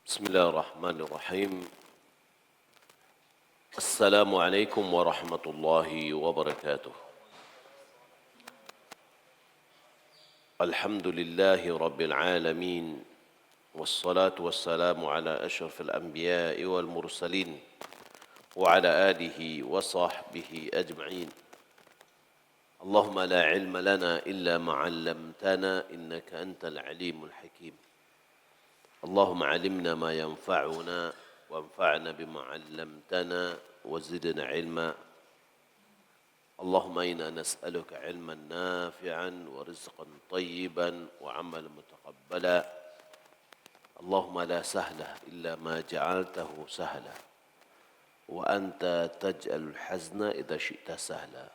بسم الله الرحمن الرحيم. السلام عليكم ورحمة الله وبركاته. الحمد لله رب العالمين، والصلاة والسلام على أشرف الأنبياء والمرسلين وعلى آله وصحبه أجمعين. اللهم لا علم لنا إلا ما علمتنا إنك أنت العليم الحكيم. اللهم علمنا ما ينفعنا وانفعنا بما علمتنا وزدنا علما. اللهم إنا نسألك علما نافعا ورزقا طيبا وعملا متقبلا. اللهم لا سهل إلا ما جعلته سهلا وأنت تجعل الحزن إذا شئت سهلا.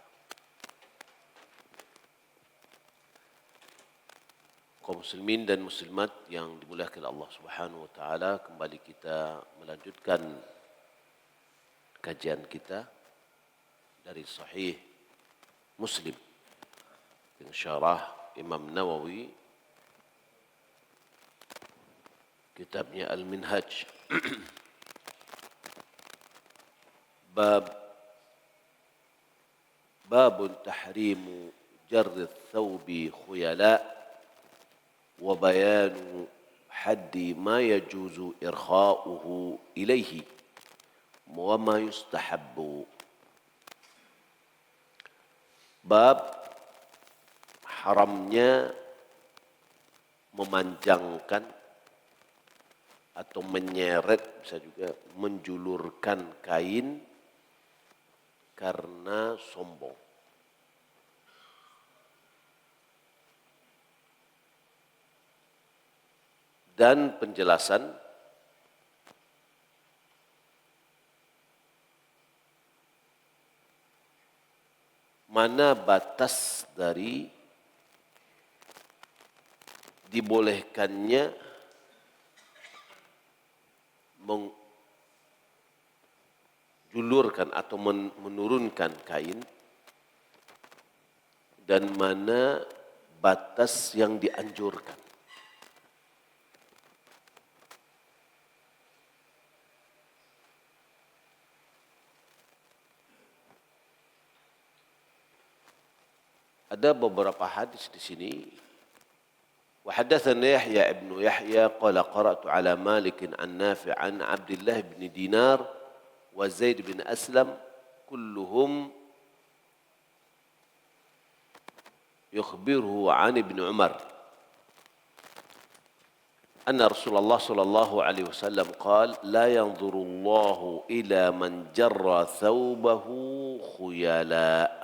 Kaum muslimin dan muslimat yang dimuliakan Allah Subhanahu wa taala, kembali kita melanjutkan kajian kita dari Sahih Muslim dengan syarah Imam Nawawi, kitabnya Al-Minhaj. Babun tahrimu jarri thawbi khuyala wa bayanu haddi ma yajuzu irkha'uhu ilaihi wa ma yustahabbu. Bab haramnya memanjangkan atau menyeret, bisa juga menjulurkan kain karena sombong. Dan penjelasan mana batas dari dibolehkannya menjulurkan atau menurunkan kain, dan mana batas yang dianjurkan. Ada beberapa hadis di sini. Wa haddatsana Yahya ibn Yahya qala qara'tu ala Malik an Nafi' an Abdullah bin Dinar wa Zaid bin Aslam kulluhum yukhbiruhu an Ibn Umar anna Rasulullah sallallahu alaihi wasallam qala la yanzuru Allahu ila man jarra thawbahu khuyala.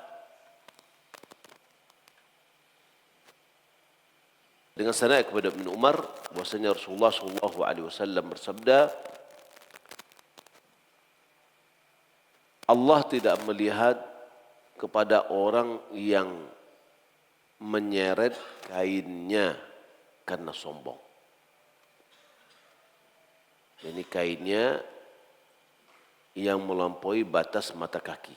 Dengan sanad kepada Ibn Umar bahwasanya Rasulullah sallallahu alaihi wasallam bersabda, Allah tidak melihat kepada orang yang menyeret kainnya karena sombong. Ini kainnya yang melampaui batas mata kaki,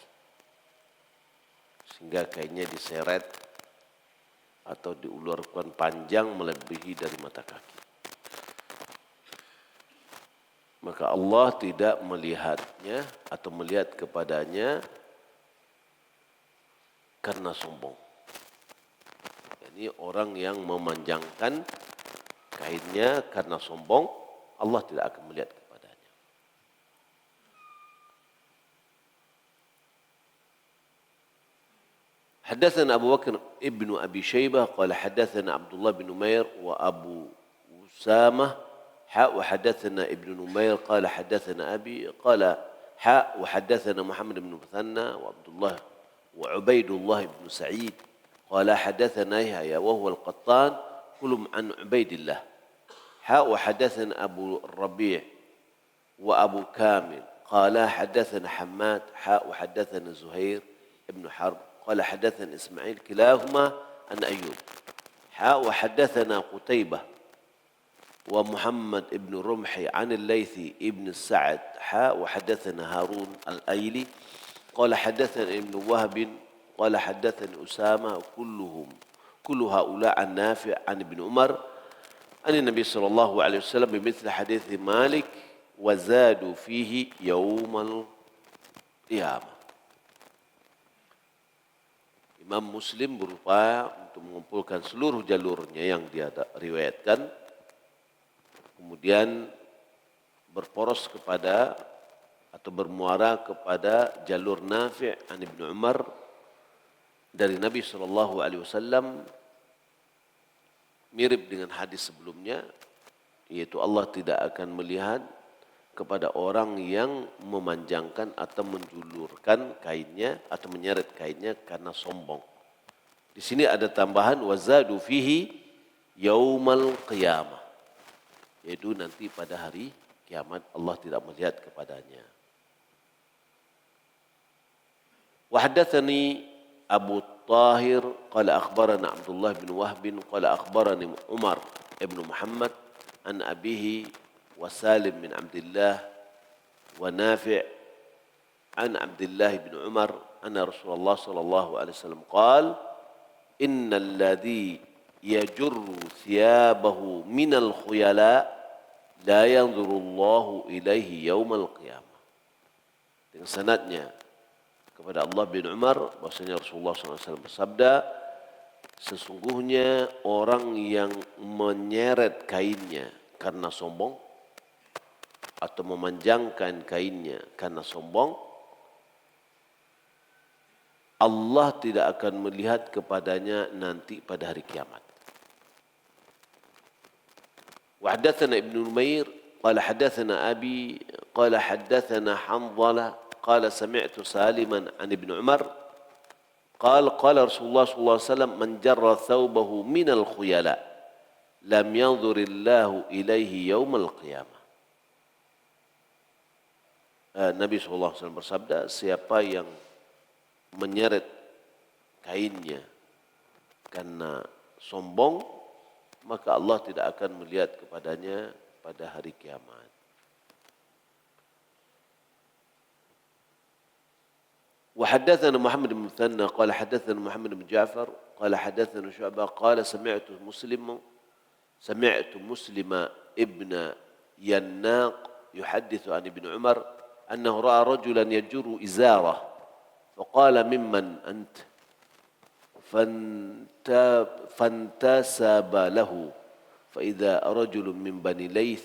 sehingga kainnya diseret atau diulurkan panjang melebihi dari mata kaki. Maka Allah tidak melihatnya atau melihat kepadanya karena sombong. Ini orang yang memanjangkan kainnya karena sombong, Allah tidak akan melihat kepadanya. حدثنا أبو بكر ابن أبي شيبة قال حدثنا عبد الله بن نمير وأبو أسامة وحدثنا ابن نمير قال حدثنا أبي قال وحدثنا محمد بن مثنى وعبد الله وعبيد الله بن سعيد قال حدثنا يحيى وهو القطان كلهم عن عبيد الله وحدثنا أبو الربيع وأبو كامل قال حدثنا حماد وحدثنا زهير بن حرب قال حدثنا إسماعيل كلاهما عن أيوب وحدثنا قتيبة ومحمد بن رمحي عن الليثي بن السعد وحدثنا هارون الأيلي قال حدثنا ابن وهب قال حدثني أسامة كل هؤلاء عن نافع عن ابن عمر An Nabi sallallahu alaihi wasallam bimithli hadits Malik wa zadu fihi yaumal qiyamah. Imam Muslim berupaya untuk mengumpulkan seluruh jalurnya yang dia riwayatkan, kemudian berporos kepada atau bermuara kepada jalur Nafi' an Ibnu Umar dari Nabi sallallahu alaihi wasallam, mirip dengan hadis sebelumnya, yaitu Allah tidak akan melihat kepada orang yang memanjangkan atau menjulurkan kainnya atau menyeret kainnya karena sombong. Di sini ada tambahan wazadu fihi yaumal qiyamah, yaitu nanti pada hari kiamat Allah tidak melihat kepadanya. Wa haddatsani Abu Tahir qala akhbarana Abdullah bin Wahb qala akhbarani Umar ibn Muhammad an abihi wa Salim bin Abdullah wa Nafi' an Abdullah bin Umar anna Rasulullah sallallahu alaihi wasallam qala innal ladzi yajurru thiyabahu minal khuyala la yanzuru Allahu ilaihi yaumal qiyamah. Dengan sanadnya kepada Allah bin Umar bahwasanya Rasulullah SAW bersabda, sesungguhnya orang yang menyeret kainnya karena sombong atau memanjangkan kainnya karena sombong, Allah tidak akan melihat kepadanya nanti pada hari kiamat. Wa haddatsana Ibnu Numair qala haddatsana Abi qala haddatsana Hanzalah qala sami'tu Saliman an Ibnu Umar qala qala Rasulullah sallallahu alaihi wasallam man jarra thawbahu minal khuyala lam yanzurillahu ilaihi yaumal qiyamah. Nabi SAW bersabda, siapa yang menyeret kainnya karena sombong, maka Allah tidak akan melihat kepadanya pada hari kiamat. Wa haddatsana Muhammad bin Muthanna qala haddatsana Muhammad bin Ja'far qala haddatsana Syu'bah qala sami'tu Muslima ibn Yannaq yuhadditsu an Ibn Umar أنه رأى رجلا يجر إزاره فقال ممن أنت فانتسب له فإذا رجل من بني ليث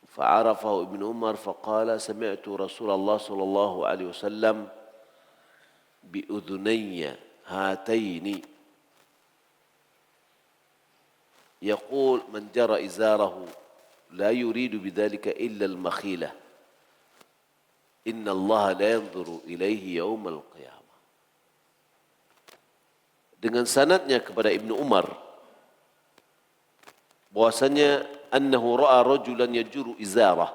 فعرفه ابن عمر فقال سمعت رسول الله صلى الله عليه وسلم بأذني هاتين يقول من جرى إزاره لا يريد بذلك إلا المخيلة Inna Allah la yanzuru ilaihi yaumal qiyamah. Dengan sanadnya kepada Ibnu Umar bahwasanya annahu ra'a rajulan yajuru izarah.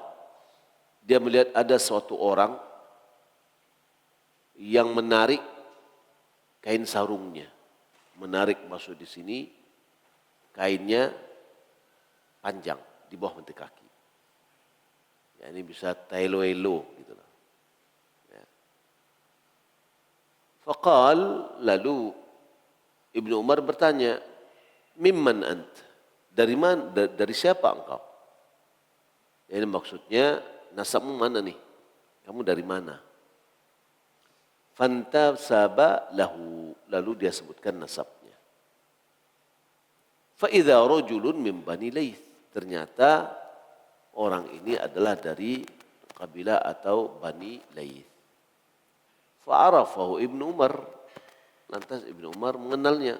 Dia melihat ada suatu orang yang menarik kain sarungnya. Menarik maksud di sini kainnya panjang di bawah mata kaki. Ya, ini bisa tailo-elo gitu lah. Faqal, lalu Ibnu Umar bertanya, mimman ant? Dari mana? Dari siapa engkau? Ini maksudnya nasabmu mana nih? Kamu dari mana? Fantasaba lahu, lalu dia sebutkan nasabnya. Fa idza rajulun min Bani Laits. Ternyata orang ini adalah dari kabilah atau Bani Laits. Fa'arafahu Ibnu Umar, lantas Ibnu Umar mengenalnya.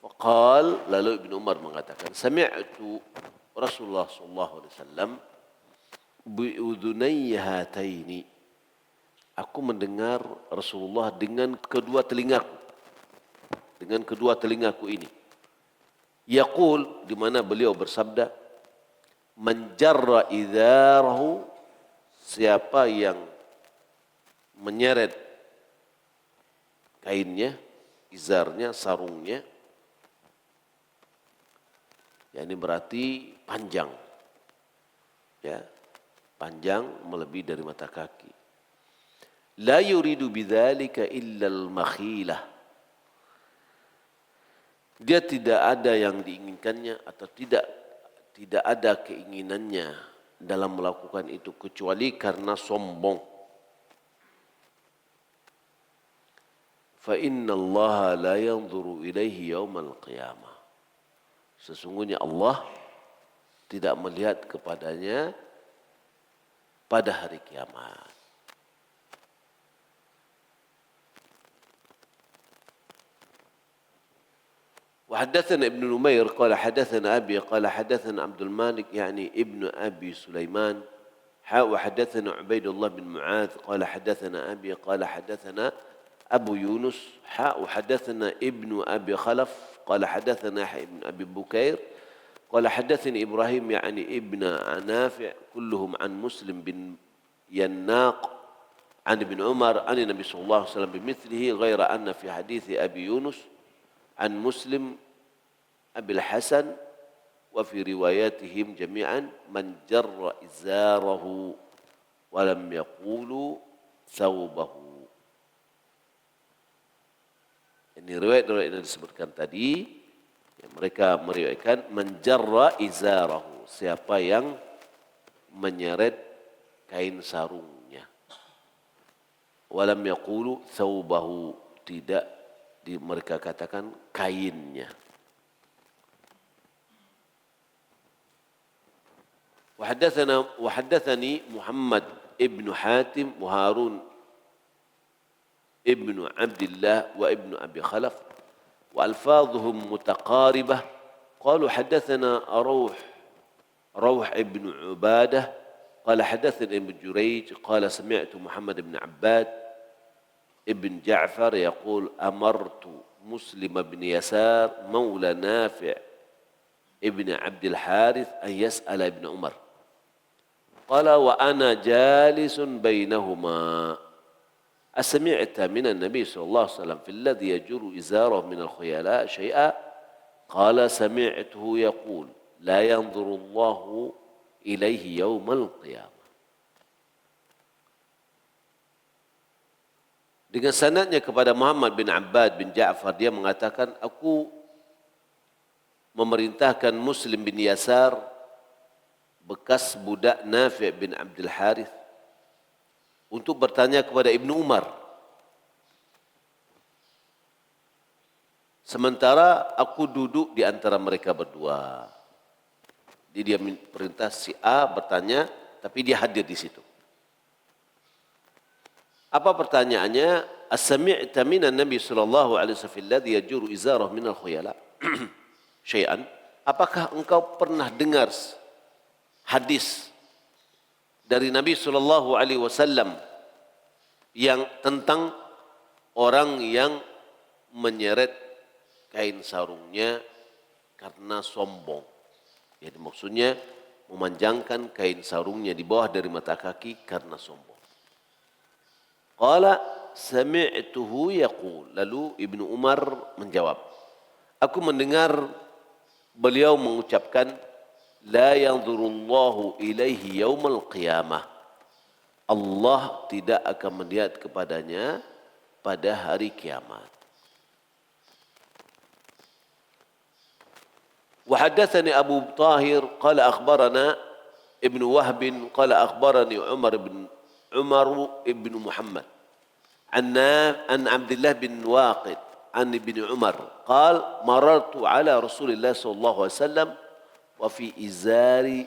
Faqal, lalu Ibnu Umar mengatakan, sami'tu Rasulullah sallallahu alaihi wasallam bi'udhunayya hataini. Aku mendengar Rasulullah dengan kedua telingaku. Dengan kedua telingaku ini. Yaqul, di mana beliau bersabda, man jarra idzarahu, siapa yang menyeret kainnya, izarnya, sarungnya. Ya, ini berarti panjang. Ya, panjang melebihi dari mata kaki. La yuridu bidzalika illa al-makhilah. Dia tidak ada yang diinginkannya atau tidak ada keinginannya dalam melakukan itu kecuali karena sombong. Fa inna Allah la yanzuru ilaihi yaumal qiyamah. Sesungguhnya Allah tidak melihat kepadanya pada hari kiamat. وحدثنا ابن نمير قال حدثنا أبي قال حدثنا عبد المالك يعني ابن أبي سليمان وحدثنا عبيد الله بن معاذ قال حدثنا أبي قال حدثنا أبو يونس وحدثنا ابن أبي خلف قال حدثنا يحيى بن أبي بكير قال حدثني إبراهيم يعني ابن نافع كلهم عن مسلم بن يناق عن ابن عمر عن النبي صلى الله عليه وسلم بمثله غير أن في حديث أبي يونس عن مسلم أبي الحسن وفي رواياتهم جميعا من جر إزاره ولم يقولوا ثوبه. Ini riwayat-riwayat yang disebutkan tadi, mereka meriwayatkan menjarra izarahu, siapa yang menyeret kain sarungnya. Walam yaqulu thawbahu, tidak mereka katakan kainnya. وحدثني محمد ابن حاتم وهارون ابن عبد الله وابن أبي خلف وألفاظهم متقاربة قالوا حدثنا روح ابن عبادة قال حدثنا ابن جريج قال سمعت محمد بن عباد ابن جعفر يقول أمرت مسلم بن يسار مولى نافع ابن عبد الحارث أن يسأل ابن عمر قال وأنا جالس بينهما أسمعت من النبي صلى الله عليه وسلم في الذي يجر إزاره من الخيلاء شيئا قال سمعته يقول لا ينظر الله إليه يوم القيامة. Dengan sanadnya kepada Muhammad bin Abbad bin Ja'far, dia mengatakan, aku memerintahkan Muslim bin Yasar, bekas budak Nafi' bin Abdul Harith, untuk bertanya kepada Ibnu Umar. Sementara aku duduk di antara mereka berdua. Dia perintah si A bertanya, tapi dia hadir di situ. Apa pertanyaannya? As-sami'ta minan Nabi sallallahu alaihi wasallam alladhi yajuru izarah minal khuyala syai'an? Apakah engkau pernah dengar hadis dari Nabi sallallahu alaihi wasallam yang tentang orang yang menyeret kain sarungnya karena sombong? Jadi maksudnya memanjangkan kain sarungnya di bawah dari mata kaki karena sombong. Qala sami'tuhu yaqul. Lalu Ibnu Umar menjawab, aku mendengar beliau mengucapkan, la yanzurullahu ilaihi yaumal qiyamah. Allah tidak akan melihat kepadanya pada hari kiamat. وحدثني أبو طاهر قال أخبرنا ابن وهب قال أخبرني عمر بن محمد عن عبد الله بن واقد عن ابن عمر قال مررت على رسول الله صلى الله عليه وسلم وفي إزاري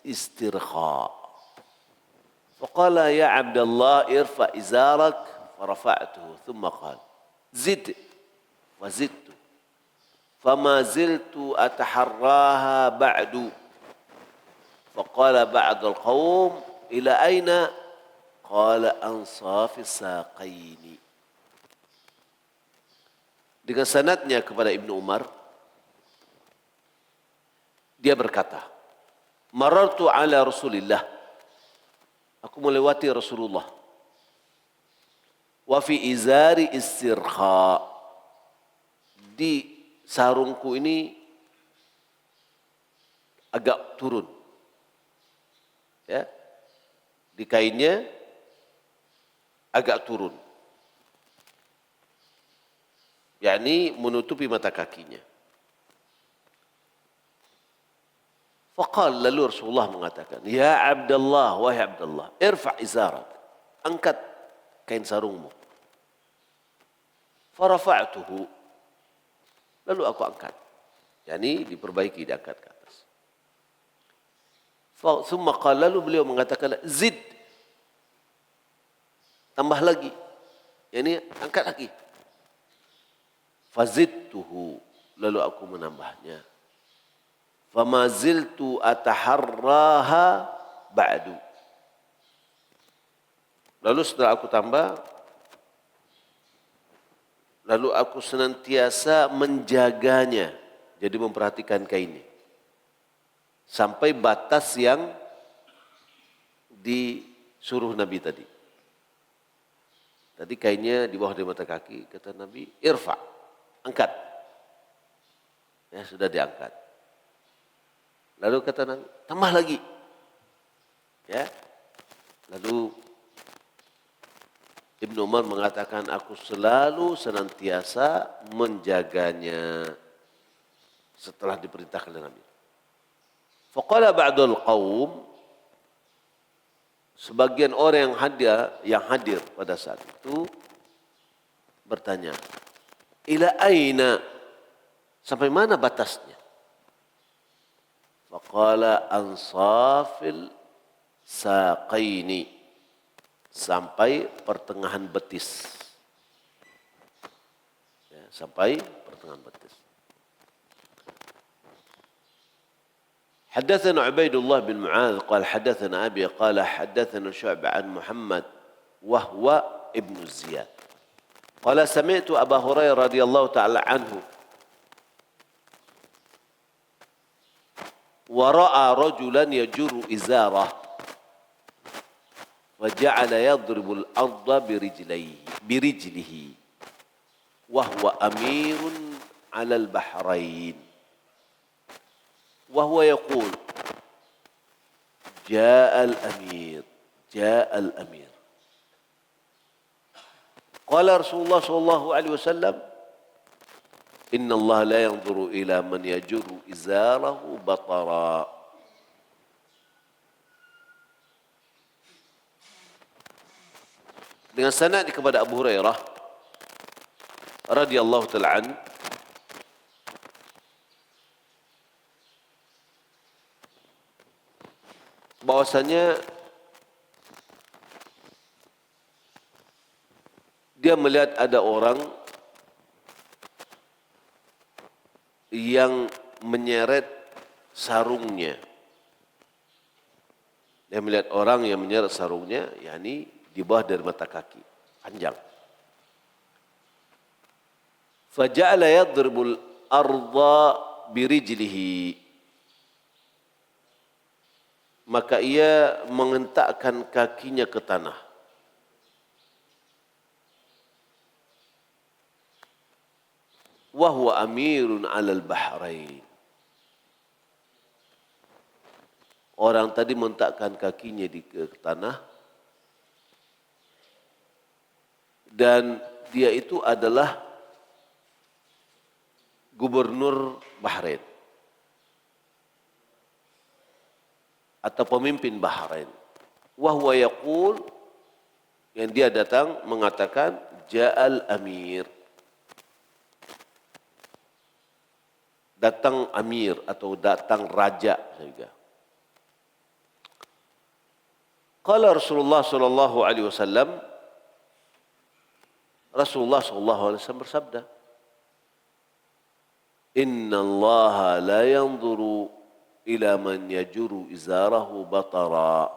استرخاء فقال يا عبد الله ارفع إزارك فرفعته ثم قال زد وزدت فما زلت أتحراها بعد فقال بعض القوم إلى أين قال أنصاف الساقين. Dengan sanadnya kepada Ibnu Umar, dia berkata, marartu ala Rasulillah, aku melewati Rasulullah, wa fi izari istirkha, di sarungku ini agak turun, ya, di kainnya agak turun, yakni menutupi mata kakinya. Faqal, lalu Rasulullah mengatakan, ya Abdullah, wahai Abdullah, irfa' izarak, angkat kain sarungmu. Farafa'tuhu, lalu aku angkat. Yani diperbaiki, diangkat ke atas. Thumma qala, lalu beliau mengatakan, zid, tambah lagi. Yani angkat lagi. Fazidtuhu, lalu aku menambahnya. Fama ziltu ataharraha ba'du. Lalu setelah aku tambah, lalu aku senantiasa menjaganya. Jadi memperhatikan kainnya. Sampai batas yang disuruh Nabi tadi. Tadi kainnya di bawah dari mata kaki, kata Nabi, irfa, angkat. Ya, sudah diangkat. Lalu kata Nabi, tambah lagi. Ya. Lalu Ibnu Umar mengatakan, aku selalu senantiasa menjaganya setelah diperintahkan oleh Nabi. Faqala ba'dul qaum, sebagian orang yang hadir pada saat itu bertanya, ila aina, sampai mana batasnya? Faqala ansafil saqaini, sampai pertengahan betis. Ya, sampai pertengahan betis. حدثنا عبيد الله بن معاذ قال حدثنا أبي قال حدثنا شعبة عن محمد وهو ابن الزياد قال سمعت أبا هريرة رضي الله تعالى عنه ورأى رجلا يجر إزاره وجعل يضرب الأرض برجله وهو أمير على البحرين وهو يقول جاء الأمير قال رسول الله صلى الله عليه وسلم إن الله لا ينظر إلى من يجر إزاره بطرا. Dengan sanad kepada Abu Hurairah radhiyallahu ta'ala anhu, bahwasanya dia melihat ada orang yang menyeret sarungnya. Dia melihat orang yang menyeret sarungnya, yakni di bawah dari mata kaki, panjang. Faja'ala yadribul arda birijlihi, maka ia mengentakkan kakinya ke tanah. Wa huwa amirun 'alal bahrain. Orang tadi mengentakkan kakinya ke tanah dan dia itu adalah gubernur Bahrain atau pemimpin Bahrain. Wahwa yaqul, yang dia datang mengatakan ja'al amir, datang amir atau datang raja juga. Qala Rasulullah sallallahu alaihi wasallam, Rasulullah sallallahu alaihi wasallam bersabda, Inna Allah la yanzuru ila man yajuru izarahu batara.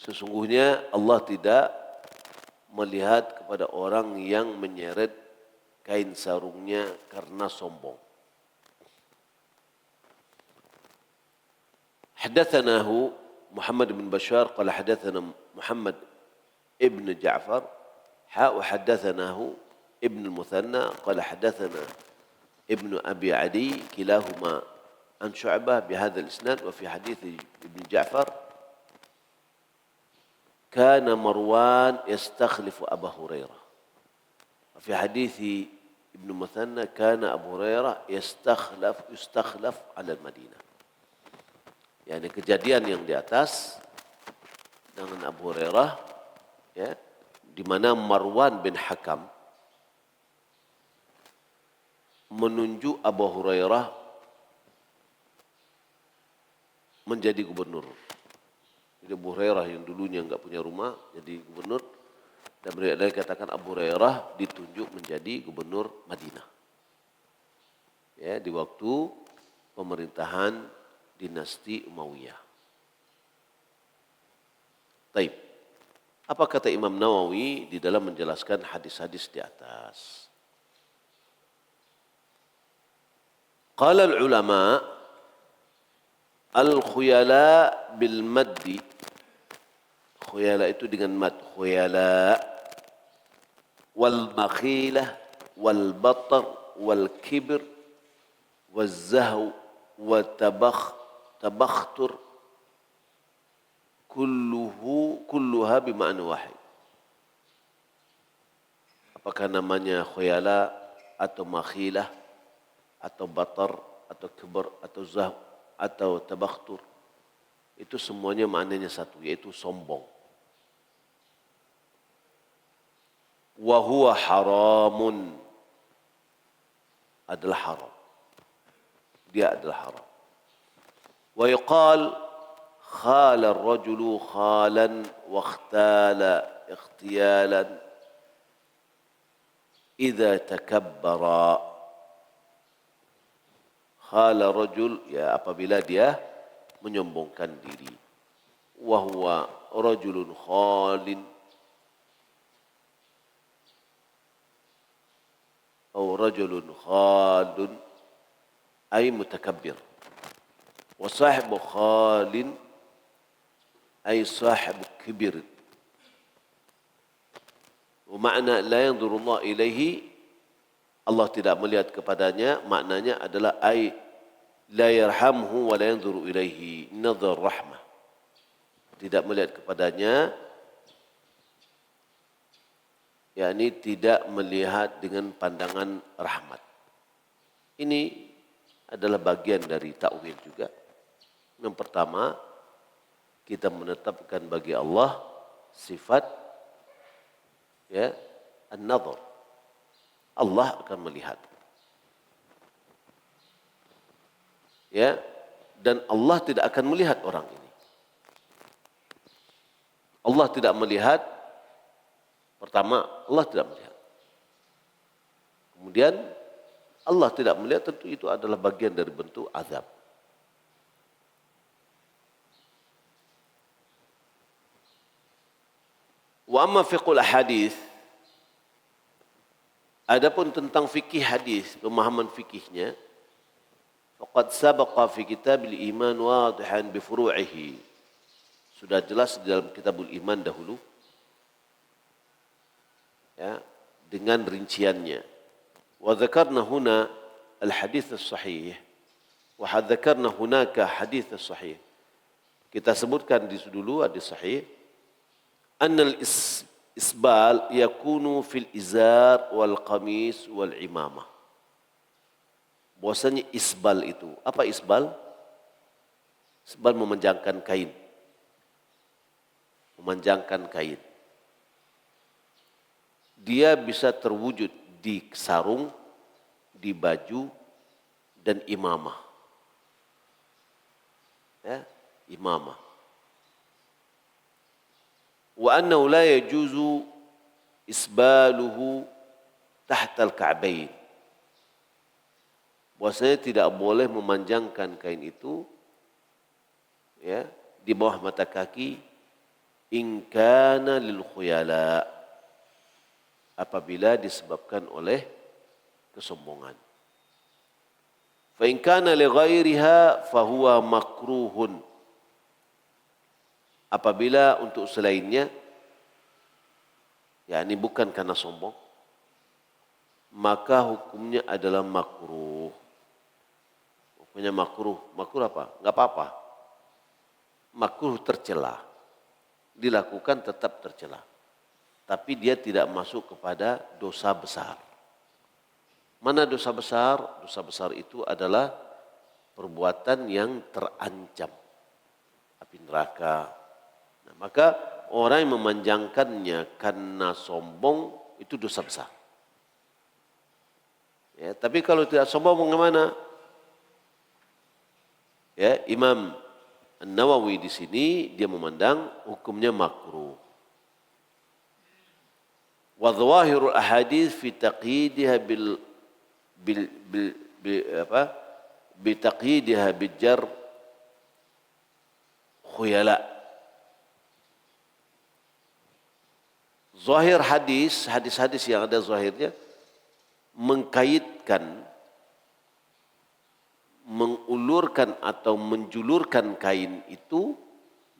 Sesungguhnya Allah tidak melihat kepada orang yang menyeret kain sarungnya karena sombong. Hadatsanahu Muhammad bin Bashar qala hadatsana Muhammad ibn Ja'far wa hadatsanahu ibn al-Muthanna qala hadatsana ابن أبي عدي كلاهما عن شعبة بهذا الإسناد. وفي حديث ابن جعفر كان مروان يستخلف أبا هريرة. وفي حديث Ibnu Muthanna kana Abu Hurairah yustakhlaf ala Madinah. Yani kejadian yang di atas dengan Abu Hurairah, ya, di mana Marwan bin Hakam menunjuk Abu Hurairah menjadi gubernur. Jadi Abu Hurairah yang dulunya enggak punya rumah jadi gubernur, dan mereka katakan Abu Hurairah ditunjuk menjadi gubernur Madinah. Ya, di waktu pemerintahan dinasti Umayyah. Taib. Apa kata Imam Nawawi di dalam menjelaskan hadis-hadis di atas? Qala al-ulama al-khuyala bil maddi. Khuyala itu dengan mad. Khuyala wal makhilah wal batar wal kibr wal zahw wal tabakhtur kulluha bima'na wahid. Apakah namanya khuyala atau makhilah atau batar atau kibr atau zahw atau tabakhtur, itu semuanya maknanya satu, yaitu sombong. Wa huwa haramun, adalah haram. Dia adalah haram. Wa yuqal khala ar-rajulu khalan wa ikhtala ikhtiyalan idza takabbara. Khala rajul, ya apabila dia menyombongkan diri. Wa huwa rajulun khalin atau rajulun khalun ay mutakabbir. Wa sahibu khalin ay sahibu kibir. Wa makna la yanzuru Allah ilaihi, Allah tidak melihat kepadanya, maknanya adalah ay la yarhamhu wa la yanzuru ilaihi nazar rahmah. Tidak melihat kepadanya, yakni tidak melihat dengan pandangan rahmat. Ini adalah bagian dari takwil juga. Yang pertama, kita menetapkan bagi Allah sifat, ya, an-nazar. Allah akan melihat. Ya, dan Allah tidak akan melihat orang ini. Allah tidak melihat. Pertama, Allah tidak melihat. Kemudian Allah tidak melihat, tentu itu adalah bagian dari bentuk azab. Wa amma fiqhul ahadits, adapun tentang fikih hadis, pemahaman fikihnya, faqad sabaqa fi kitabil iman wadihan bi furu'ihi. Sudah jelas di dalam kitabul iman dahulu, ya, dengan rinciannya. Wa dzakarna huna al-hadits as-sahih wa dzakarna hunaka hadits as-sahih. Kita sebutkan di dulu hadis sahih, annal isbal yakunu fil izar wal qamis wal imamah. Bahwasanya isbal itu, apa isbal? Isbal memanjangkan kain. Memanjangkan kain. Dia bisa terwujud di sarung, di baju, dan imamah. Ya, imamah. Wa annahu la yajuzu isbaluhu tahta al-ka'bain. Bahwasanya tidak boleh memanjangkan kain itu, ya, di bawah mata kaki, in kana lil khuyala, apabila disebabkan oleh kesombongan. Fa in kana li ghairiha fa huwa makruhun. Apabila untuk selainnya, yakni bukan karena sombong, maka hukumnya adalah makruh. Hukumnya makruh. Makruh apa? Enggak apa-apa. Makruh tercela. Dilakukan tetap tercela. Tapi dia tidak masuk kepada dosa besar. Mana dosa besar? Dosa besar itu adalah perbuatan yang terancam api neraka. Nah, maka orang yang memanjangkannya karena sombong itu dosa besar. Ya, tapi kalau tidak sombong bagaimana? Ya, Imam An-Nawawi di sini dia memandang hukumnya makruh. Wa dhawahirul ahadits fi taqyidiha bitaqyidiha bijar khuyala. Zahir hadis-hadis yang ada zahirnya mengkaitkan, mengulurkan atau menjulurkan kain itu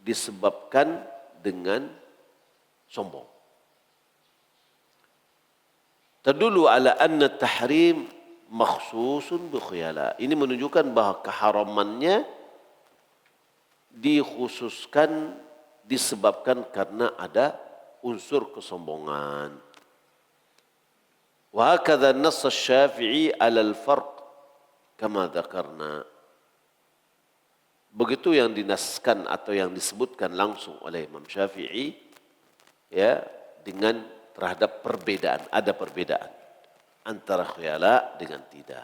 disebabkan dengan sombong. Tadullu ala anna tahrim makhsusun bi khuyala. Ini menunjukkan bahwa keharamannya dikhususkan disebabkan karena ada unsur kesombongan. Wa hakadha an-nass asy-Syafi'i 'ala al-farq kama dzakarna. Begitu yang dinaskan atau yang disebutkan langsung oleh Imam Syafi'i ya dengan terhadap perbedaan, ada perbedaan antara khuyala dengan tidak.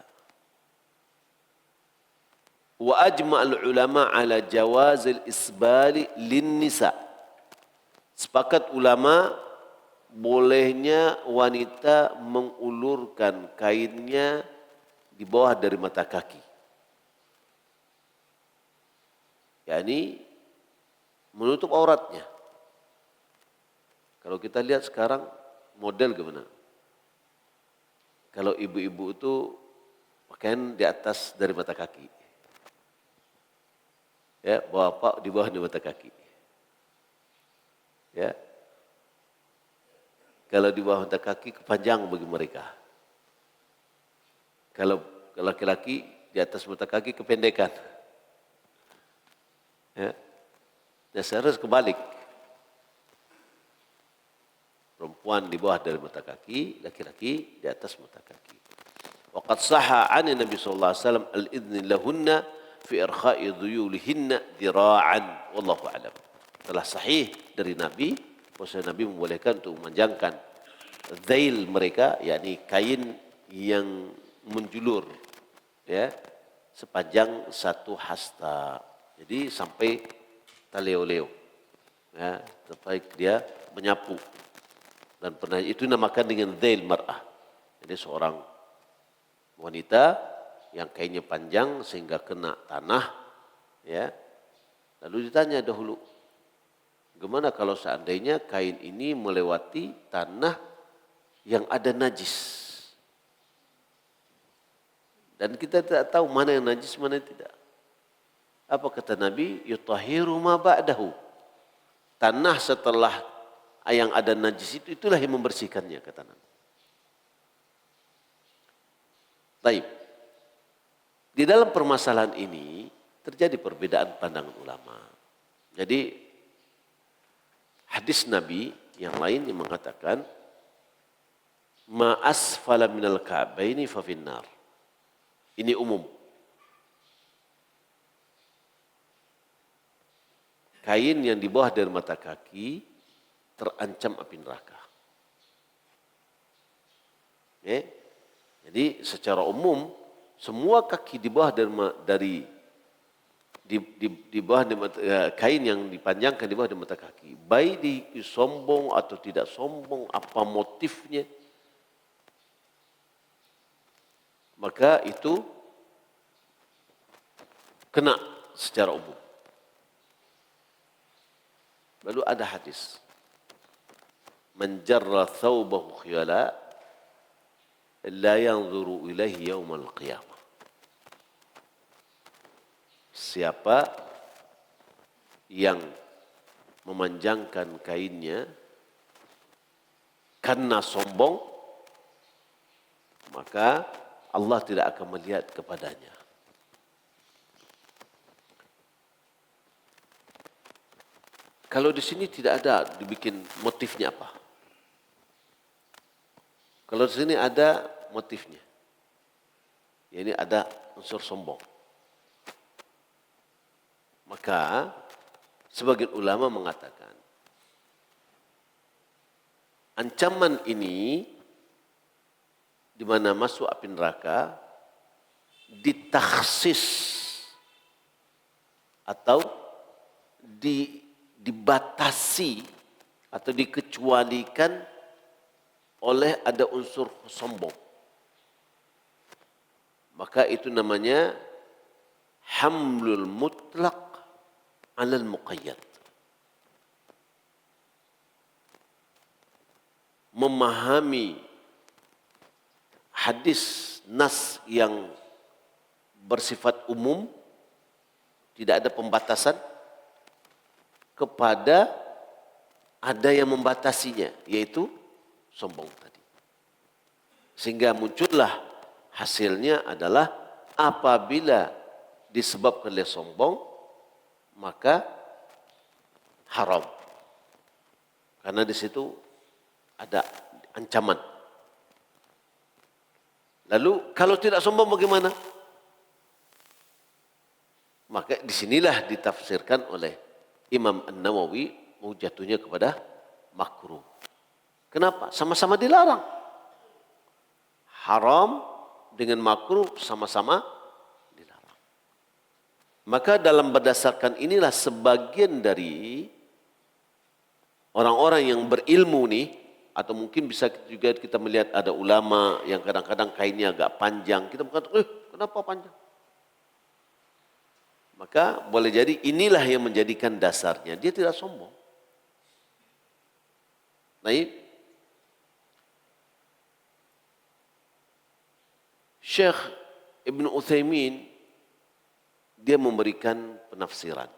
Wa ajma'al ulama ala jawazil isbali lin nisa. Sepakat ulama bolehnya wanita mengulurkan kainnya di bawah dari mata kaki. yakni menutup auratnya. Kalau kita lihat sekarang model gimana? Kalau ibu-ibu itu pakaian di atas dari mata kaki. Ya, bapak di bawah dari mata kaki. Ya. Kalau di bawah mata kaki kepanjang bagi mereka. Kalau laki-laki di atas mata kaki kependekan. Ya. Dan seharusnya kebalik. Perempuan di bawah dari mata kaki, laki-laki di atas mata kaki. Waqad sahha 'an Nabi sallallahu alaihi wasallam al-idzni lahunna fi irkha'i dhuyulihinna dira'an wallahu a'lam. Telah sahih dari Nabi bahwa Nabi membolehkan untuk memanjangkan zail mereka, yakni kain yang menjulur ya sepanjang satu hasta. Jadi sampai taleo-leo. Ya, sampai dia menyapu. Dan pernah itu namakan dengan zail mar'ah. Jadi seorang wanita yang kainnya panjang sehingga kena tanah, ya. Lalu ditanya dahulu, gimana kalau seandainya kain ini melewati tanah yang ada najis? Dan kita tidak tahu mana yang najis, mana yang tidak. Apa kata Nabi? Yutahiru ma ba'dahu. Tanah setelah yang ada najis itu, itulah yang membersihkannya, kata Nabi. Baik. Di dalam permasalahan ini terjadi perbedaan pandangan ulama. Jadi hadis Nabi yang lain yang mengatakan ma asfala minal ka'baini fa finnar. Ini umum. Kain yang di bawah dari mata kaki terancam api neraka. Ya. Jadi secara umum semua kaki di bawah dari di bawah kain yang dipanjangkan di bawah dari mata kaki, baik di sombong atau tidak sombong, apa motifnya, maka itu kena secara umum. Lalu ada hadis, man jarra thawbahu khiyala la yanzuru ilaihi yaumal qiyamah. Siapa yang memanjangkan kainnya karena sombong, maka Allah tidak akan melihat kepadanya. Kalau di sini tidak ada dibikin motifnya apa. Kalau di sini ada motifnya. yakni ada unsur sombong. Maka sebagian ulama mengatakan ancaman ini di mana masuk api neraka ditakhsis atau dibatasi atau dikecualikan oleh ada unsur sombong. Maka itu namanya hamlul mutlaq alal muqayyad. Memahami hadis nas yang bersifat umum, tidak ada pembatasan, kepada ada yang membatasinya, yaitu sombong tadi. Sehingga muncullah hasilnya adalah apabila disebabkan oleh sombong, maka haram. Karena di situ ada ancaman. Lalu kalau tidak sombong bagaimana? Maka disinilah ditafsirkan oleh Imam An-Nawawi jatuhnya kepada makruh. Kenapa? Sama-sama dilarang. Haram dengan makruh sama-sama dilarang. Maka dalam berdasarkan inilah sebagian dari orang-orang yang berilmu nih, atau mungkin bisa juga kita melihat ada ulama yang kadang-kadang kainnya agak panjang. Kita mengatakan, kenapa panjang? Maka boleh jadi inilah yang menjadikan dasarnya. Dia tidak sombong. Baik. Syekh Ibn Utsaimin dia memberikan penafsiran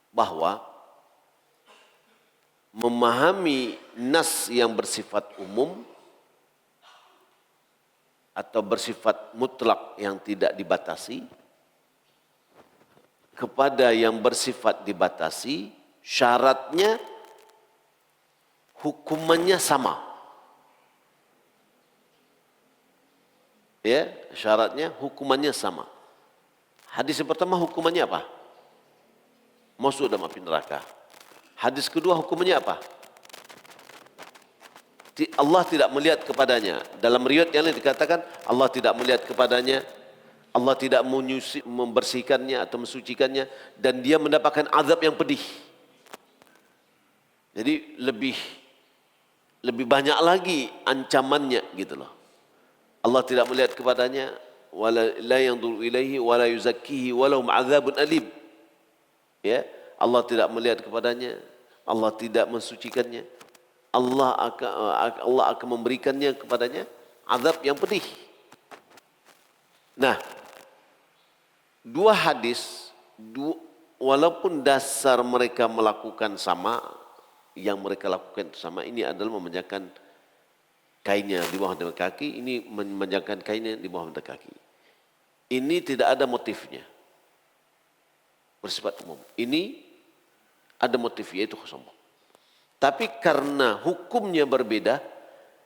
bahwa memahami nas yang bersifat umum atau bersifat mutlak yang tidak dibatasi kepada yang bersifat dibatasi, syaratnya hukumannya sama. Ya, syaratnya hukumannya sama. Hadis yang pertama hukumannya apa? Masuk dalam api neraka. Hadis kedua hukumannya apa? Allah tidak melihat kepadanya. Dalam riwayat yang lain dikatakan Allah tidak melihat kepadanya, Allah tidak membersihkannya atau mensucikannya, dan dia mendapatkan azab yang pedih. Jadi lebih banyak lagi ancamannya gitu loh. Allah tidak melihat kepadanya, wala la yanzuru ilaihi wala yuzakkihi walahum azabun alim. Ya, Allah tidak melihat kepadanya, Allah tidak mensucikannya. Allah akan memberikannya kepadanya azab yang pedih. Nah, dua hadis, walaupun dasar mereka melakukan sama, yang mereka lakukan sama, ini adalah memanjangkan kainnya di bawah telapak kaki, ini memanjangkan kainnya di bawah telapak kaki. Ini tidak ada motifnya, bersifat umum. Ini ada motif, yaitu sombong. Tapi karena hukumnya berbeda,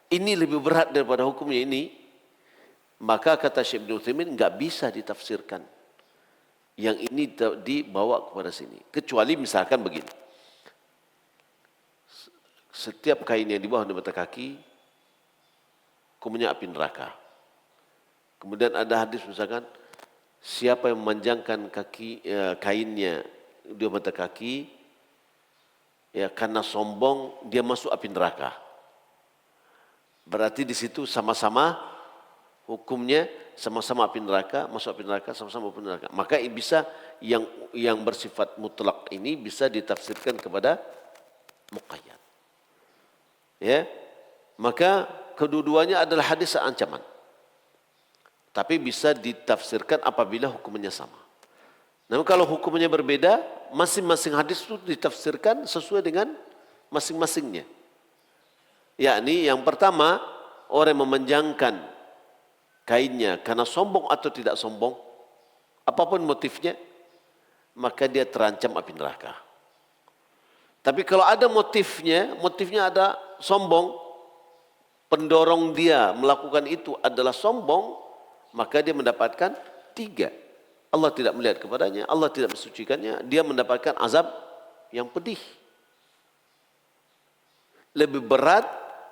ini lebih berat daripada hukumnya ini, maka kata Syekh Ibnu Utsaimin enggak bisa ditafsirkan. Yang ini dibawa kepada sini. Kecuali misalkan begini. Setiap kain yang di bawah mata kaki, hukumnya api neraka. Kemudian ada hadis misalkan, siapa yang memanjangkan kainnya di mata kaki, ya karena sombong dia masuk api neraka. Berarti di situ sama-sama hukumnya sama-sama api neraka, masuk api neraka, sama-sama api neraka. Maka bisa yang bersifat mutlak ini bisa ditafsirkan kepada muqayyad. Ya. Maka kedua-duanya adalah hadis ancaman. Tapi bisa ditafsirkan apabila hukumnya sama. Namun kalau hukumnya berbeda, masing-masing hadis itu ditafsirkan sesuai dengan masing-masingnya. Yakni yang pertama, orang yang memanjangkan kainnya karena sombong atau tidak sombong, apapun motifnya, maka dia terancam api neraka. Tapi kalau ada motifnya ada sombong, pendorong dia melakukan itu adalah sombong, maka dia mendapatkan 3. Allah tidak melihat kepadanya, Allah tidak mensucikannya, dia mendapatkan azab yang pedih. Lebih berat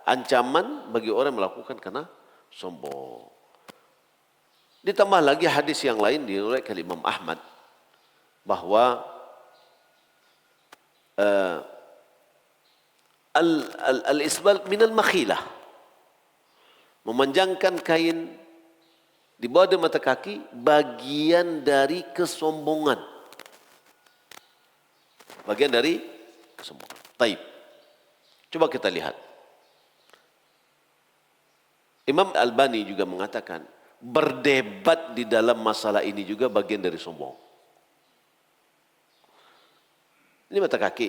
ancaman bagi orang yang melakukan karena sombong. Ditambah lagi hadis yang lain diriwayatkan Imam Ahmad bahwa al-isbal minal makhilah, memanjangkan kain di bawah mata kaki bagian dari kesombongan. Bagian dari kesombongan. Taib. Coba kita lihat. Imam Albani juga mengatakan berdebat di dalam masalah ini juga bagian dari sombong. Ini mata kaki.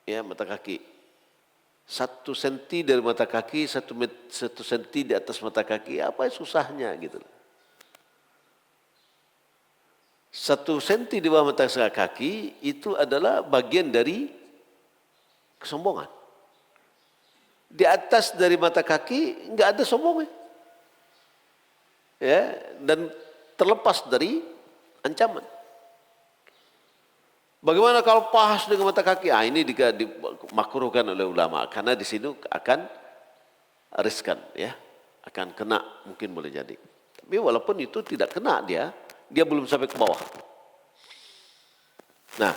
Ya, mata kaki. 1 senti dari mata kaki, 1 senti di atas mata kaki, apa susahnya gitu. 1 senti di bawah mata kaki itu adalah bagian dari kesombongan. Di atas dari mata kaki enggak ada sombongnya. Ya, dan terlepas dari ancaman. Bagaimana kalau pas dengan mata kaki? Ini dimakruhkan oleh ulama karena di sini akan riskan, ya, akan kena, mungkin boleh jadi. Tapi walaupun itu tidak kena dia belum sampai ke bawah. Nah,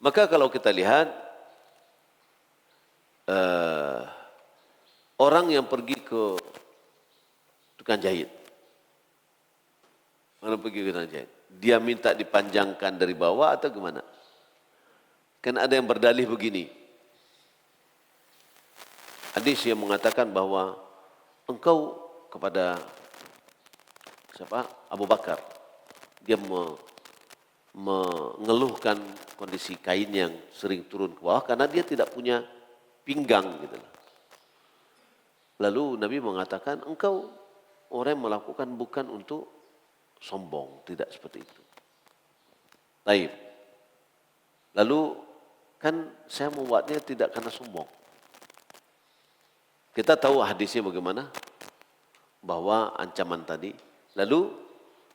maka kalau kita lihat orang yang pergi ke tukang jahit, mana pergi ke tukang jahit? Dia minta dipanjangkan dari bawah atau gimana? Kan ada yang berdalih begini. Hadis yang mengatakan bahwa engkau kepada siapa? Abu Bakar. Dia mengeluhkan kondisi kain yang sering turun ke bawah karena dia tidak punya pinggang gitu. Lalu Nabi mengatakan engkau orang yang melakukan bukan untuk sombong, tidak seperti itu. Baik. Lalu kan saya membuatnya tidak karena sombong. Kita tahu hadisnya bagaimana? Bahwa ancaman tadi. Lalu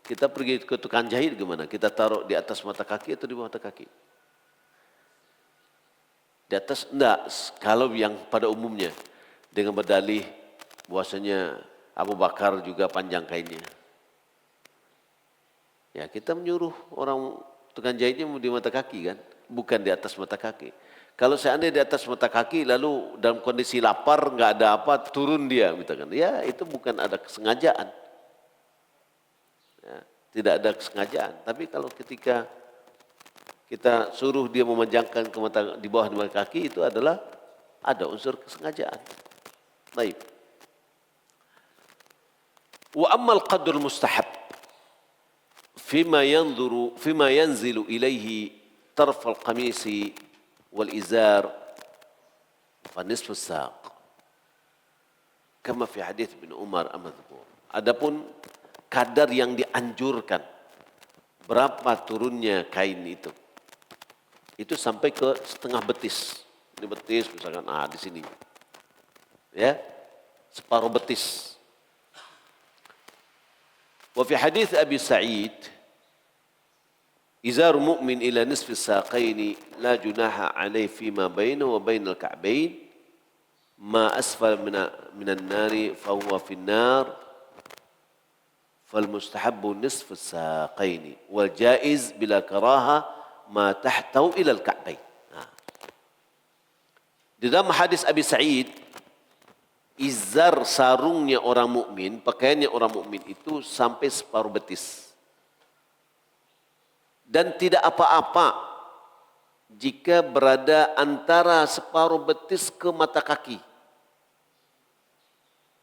kita pergi ke tukang jahit gimana? Kita taruh di atas mata kaki atau di bawah mata kaki? Di atas enggak. Kalau yang pada umumnya dengan berdalih bahwasanya Abu Bakar juga panjang kainnya. Ya, kita menyuruh orang tukang jahitnya di mata kaki kan, bukan di atas mata kaki. Kalau seandainya di atas mata kaki lalu dalam kondisi lapar enggak ada apa turun dia misalkan. Ya, itu bukan ada kesengajaan. Ya, tidak ada kesengajaan. Tapi kalau ketika kita suruh dia memanjangkan ke mata, di bawah mata kaki, itu adalah ada unsur kesengajaan. Baik. Wa ammal qadrul mustahab fima yanzilu ilaihi tarf al-qamisi wal izar fa nisfu as-saq kama fi hadits bin Umar amadhkur. Adapun kadar yang dianjurkan berapa turunnya kain itu sampai ke setengah betis. Ini betis misalkan di sini. Ya. Separuh betis. Wa fi hadits Abi Sa'id izar mu'min ila nisfi as-saqaini la junaha alayhi fima bainahu wa bainal ka'bayn ma asfal min an-nari fa huwa fi an-nar فالمستحب نصف الساقين والجائز بلا كراهة ما تحته إلى الكعبين. Di dalam hadis Abi Sa'id, izar sarungnya orang mukmin, pakaiannya orang mukmin itu sampai separuh betis. Dan tidak apa-apa jika berada antara separuh betis ke mata kaki.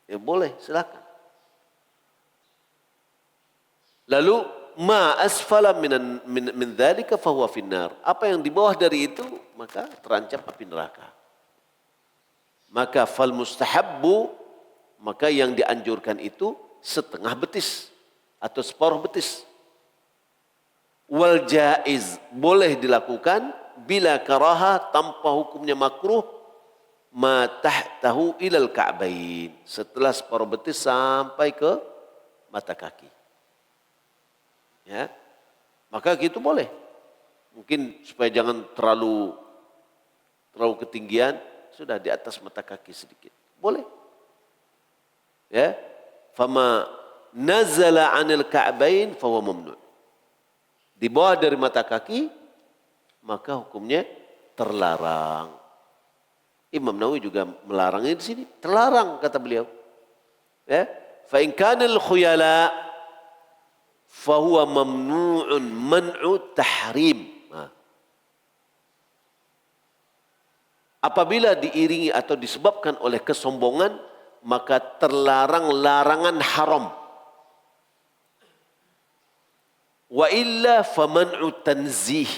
Ya boleh, silakan. Lalu ma asfala min dzalika fa huwa finnar. Apa yang di bawah dari itu maka terancam api neraka. Maka fal mustahabbu, maka yang dianjurkan itu setengah betis atau separuh betis. Wal jaiz, boleh dilakukan bila karaha tanpa hukumnya makruh ma tahtahu ilal ka'bain. Setelah separuh betis sampai ke mata kaki. Ya. Maka gitu boleh. Mungkin supaya jangan terlalu ketinggian, sudah di atas mata kaki sedikit. Boleh. Ya. Fama nazala 'anil ka'bain fa huwa mamnu'. Di bawah dari mata kaki maka hukumnya terlarang. Imam Nawawi juga melarangnya di sini. Terlarang kata beliau. Ya. Fa in kana al-khuyala fa huwa mamnu'un man'u tahrim. Nah. Apabila diiringi atau disebabkan oleh kesombongan, maka terlarang larangan haram. Wa illa faman'u tanzih.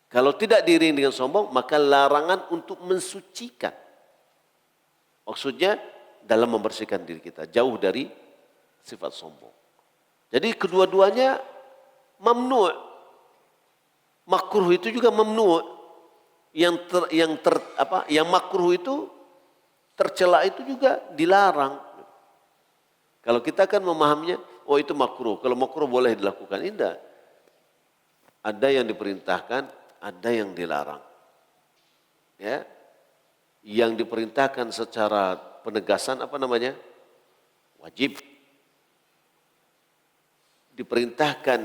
Kalau tidak diiringi dengan sombong, maka larangan untuk mensucikan. Maksudnya dalam membersihkan diri kita, jauh dari sifat sombong. Jadi kedua-duanya mamnu'. Makruh itu juga mamnu'. Yang makruh itu tercela itu juga dilarang. Kalau kita kan memahaminya, oh itu makruh. Kalau makruh boleh dilakukan, tidak. Ada yang diperintahkan, ada yang dilarang. Ya. Yang diperintahkan secara penegasan apa namanya? Wajib. Diperintahkan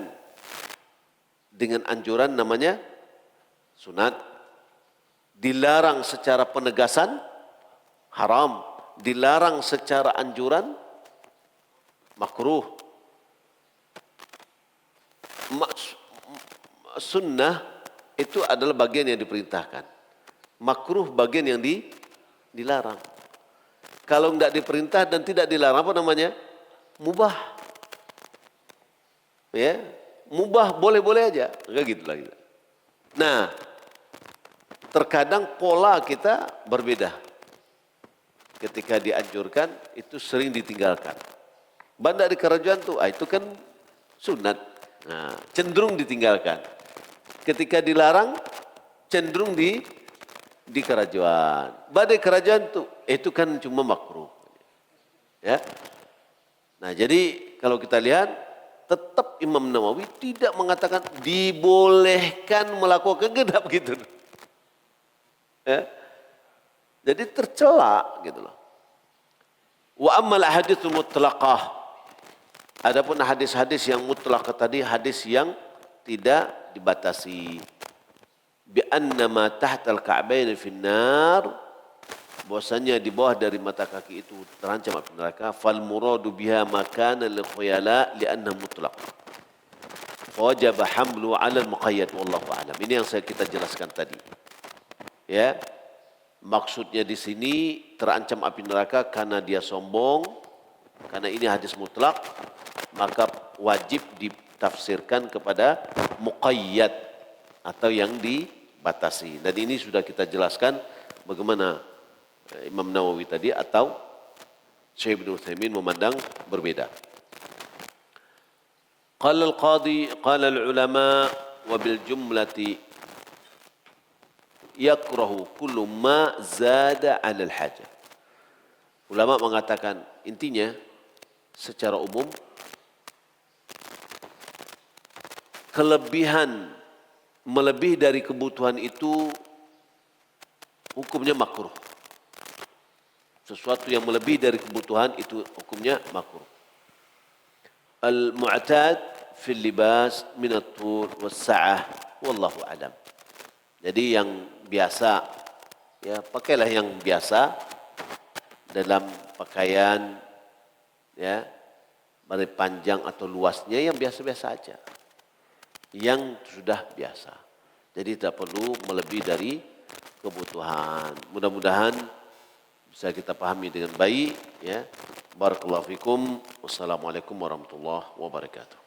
dengan anjuran namanya sunat. Dilarang secara penegasan haram. Dilarang secara anjuran makruh. Sunnah itu adalah bagian yang diperintahkan. Makruh bagian yang dilarang. Kalau tidak diperintah dan tidak dilarang apa namanya? Mubah. Ya, mubah boleh-boleh aja. Enggak gitu lagi. Nah, terkadang pola kita berbeda. Ketika dianjurkan itu sering ditinggalkan. Banda di kerajaan tuh, itu kan sunat. Nah, cenderung ditinggalkan. Ketika dilarang cenderung di kerajaan. Badai kerajaan itu kan cuma makruh. Ya. Nah, jadi kalau kita lihat tetap Imam Nawawi tidak mengatakan dibolehkan melakukan genap gitu. Ya. Jadi tercela gitu loh. Wa ammal ahaditsul mutlaqah. Adapun hadis-hadis yang mutlak tadi hadis yang tidak dibatasi. Bi anna ma tahtal ka'bain finnar, bahwasanya di bawah dari mata kaki itu terancam api neraka. Fal muradu biha makana lil khuyala li'anna mutlaq. Wajib hamlu 'ala al-muqayyad wallahu a'lam. Ini yang kita jelaskan tadi. Ya. Maksudnya di sini terancam api neraka karena dia sombong, karena ini hadis mutlak, maka wajib ditafsirkan kepada muqayyad atau yang dibatasi. Dan ini sudah kita jelaskan bagaimana Imam Nawawi tadi atau Syekh Ibnu Utsaimin memandang berbeda. Qala al-qadi qala al-ulama wa bil jumlati yakrahu kullu ma zada 'ala al-hajah. Ulama mengatakan intinya secara umum kelebihan melebihi dari kebutuhan itu hukumnya makruh. Sesuatu yang melebihi dari kebutuhan itu hukumnya makruh. Al-mu'tad fil libas min at-tul was-sa'ah wallahu a'lam. Jadi yang biasa, ya pakailah yang biasa dalam pakaian, ya dari panjang atau luasnya yang biasa-biasa aja, yang sudah biasa. Jadi tidak perlu melebihi dari kebutuhan. Mudah-mudahan bisa kita pahami dengan baik. Ya, barakallahu fikum. Wassalamualaikum warahmatullahi wabarakatuh.